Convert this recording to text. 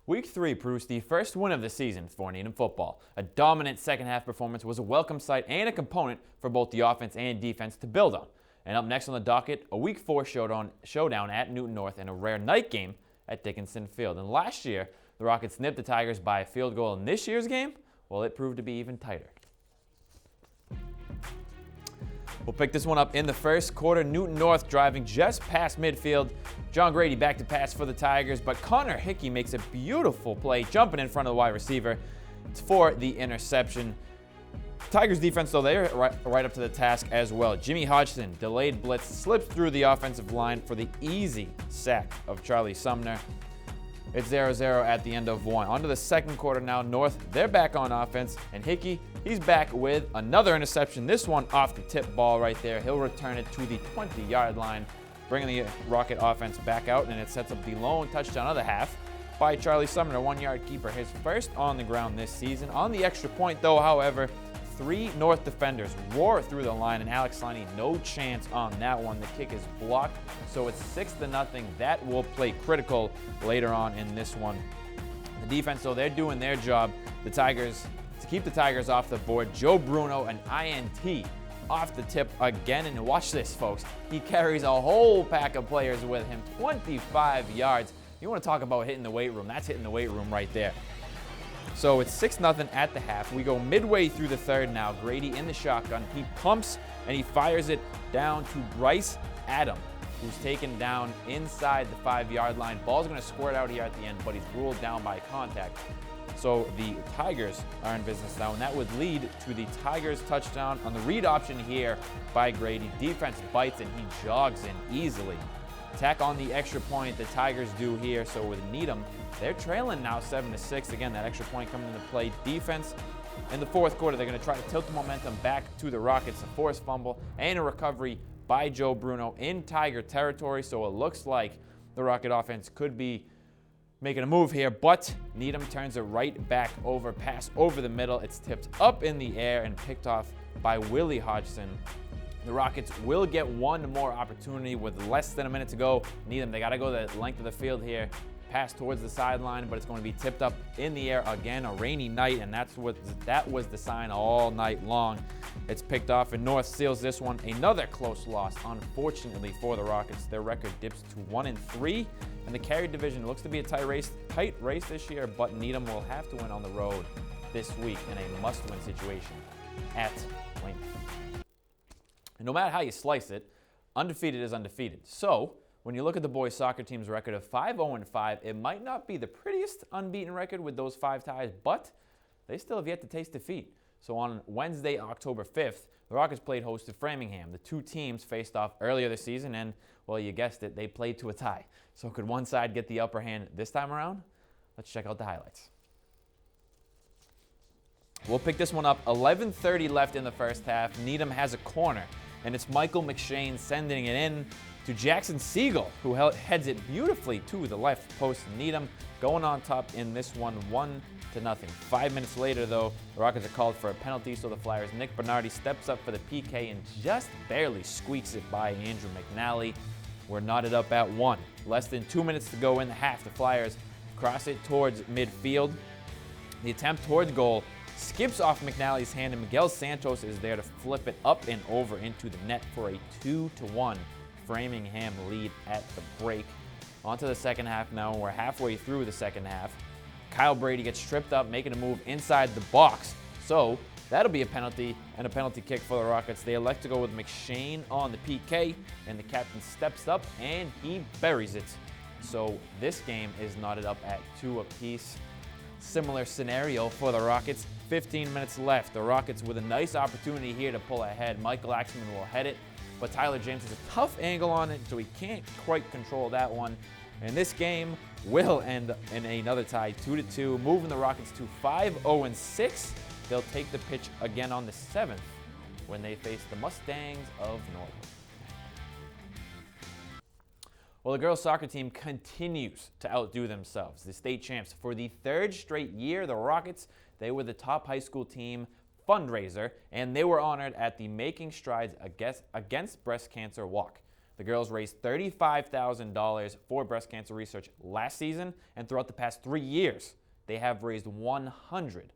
Week 3 produced the first win of the season for Needham football. A dominant second-half performance was a welcome sight and a component for both the offense and defense to build on. And up next on the docket, a Week 4 showdown at Newton North and a rare night game at Dickinson Field. And last year, the Rockets nipped the Tigers by a field goal. In this year's game, well, it proved to be even tighter. We'll pick this one up in the first quarter. Newton North driving just past midfield. John Grady back to pass for the Tigers, but Connor Hickey makes a beautiful play, jumping in front of the wide receiver for the interception. Tigers defense, though, they're right up to the task as well. Jimmy Hodgson, delayed blitz, slips through the offensive line for the easy sack of Charlie Sumner. It's 0-0 at the end of one. On to the second quarter now. North, they're back on offense, and Hickey, he's back with another interception. This one off the tip ball right there. He'll return it to the 20-yard line, bringing the Rocket offense back out, and it sets up the lone touchdown of the half by Charlie Sumner, 1-yard keeper, his first on the ground this season. On the extra point, though, however, 3 North defenders roar through the line, and Alex Sliney, no chance on that one. The kick is blocked, so it's 6-0. That will play critical later on in this one. The defense, though, they're doing their job. The Tigers, to keep the Tigers off the board, Joe Bruno, an INT off the tip again, and watch this, folks. He carries a whole pack of players with him, 25 yards. You want to talk about hitting the weight room? That's hitting the weight room right there. So it's 6-0 at the half. We go midway through the third now. Grady in the shotgun. He pumps and he fires it down to Bryce Adam, who's taken down inside the 5-yard line. Ball's going to squirt out here at the end, but he's ruled down by contact. So the Tigers are in business now, and that would lead to the Tigers touchdown on the read option here by Grady. Defense bites and he jogs in easily. Tack on the extra point the Tigers do here. So with Needham, they're trailing now 7-6. Again, that extra point coming into play. Defense in the fourth quarter, they're going to try to tilt the momentum back to the Rockets. A forced fumble and a recovery by Joe Bruno in Tiger territory. So it looks like the Rocket offense could be making a move here, but Needham turns it right back over, pass over the middle. It's tipped up in the air and picked off by Willie Hodgson. The Rockets will get one more opportunity with less than a minute to go. Needham, they got to go the length of the field here. Pass towards the sideline, but it's going to be tipped up in the air again. A rainy night, and that was the sign all night long. It's picked off, and North seals this one. Another close loss, unfortunately, for the Rockets. Their record dips to 1-3, and the carry division looks to be a tight race this year, but Needham will have to win on the road this week in a must-win situation at Wayne. And no matter how you slice it, undefeated is undefeated. So when you look at the boys soccer team's record of 5-0-5, it might not be the prettiest unbeaten record with those 5 ties, but they still have yet to taste defeat. So on Wednesday, October 5th, the Rockets played host to Framingham. The 2 teams faced off earlier this season, and, well, you guessed it, they played to a tie. So could one side get the upper hand this time around? Let's check out the highlights. We'll pick this one up. 11:30 left in the first half. Needham has a corner, and it's Michael McShane sending it in to Jackson Siegel, who heads it beautifully to the left post. Needham going on top in this one, 1-0. 5 minutes later, though, the Rockets are called for a penalty, so the Flyers' Nick Bernardi steps up for the PK and just barely squeaks it by Andrew McNally. We're knotted up at 1. Less than 2 minutes to go in the half. The Flyers cross it towards midfield. The attempt towards goal skips off McNally's hand, and Miguel Santos is there to flip it up and over into the net for a 2-1 Framingham lead at the break. On to the second half now, and we're halfway through the second half. Kyle Brady gets tripped up, making a move inside the box. So that'll be a penalty and a penalty kick for the Rockets. They elect to go with McShane on the PK, and the captain steps up and he buries it. So this game is knotted up at 2 apiece. Similar scenario for the Rockets. 15 minutes left. The Rockets with a nice opportunity here to pull ahead. Michael Axman will head it, but Tyler James has a tough angle on it, so he can't quite control that one. And this game will end in another tie, 2-2, moving the Rockets to 5-0-6. They'll take the pitch again on the 7th when they face the Mustangs of Norwood. Well, the girls' soccer team continues to outdo themselves. The state champs for the 3rd straight year, the Rockets, they were the top high school team fundraiser, and they were honored at the Making Strides Against Breast Cancer Walk. The girls raised $35,000 for breast cancer research last season, and throughout the past 3 years, they have raised $100,000.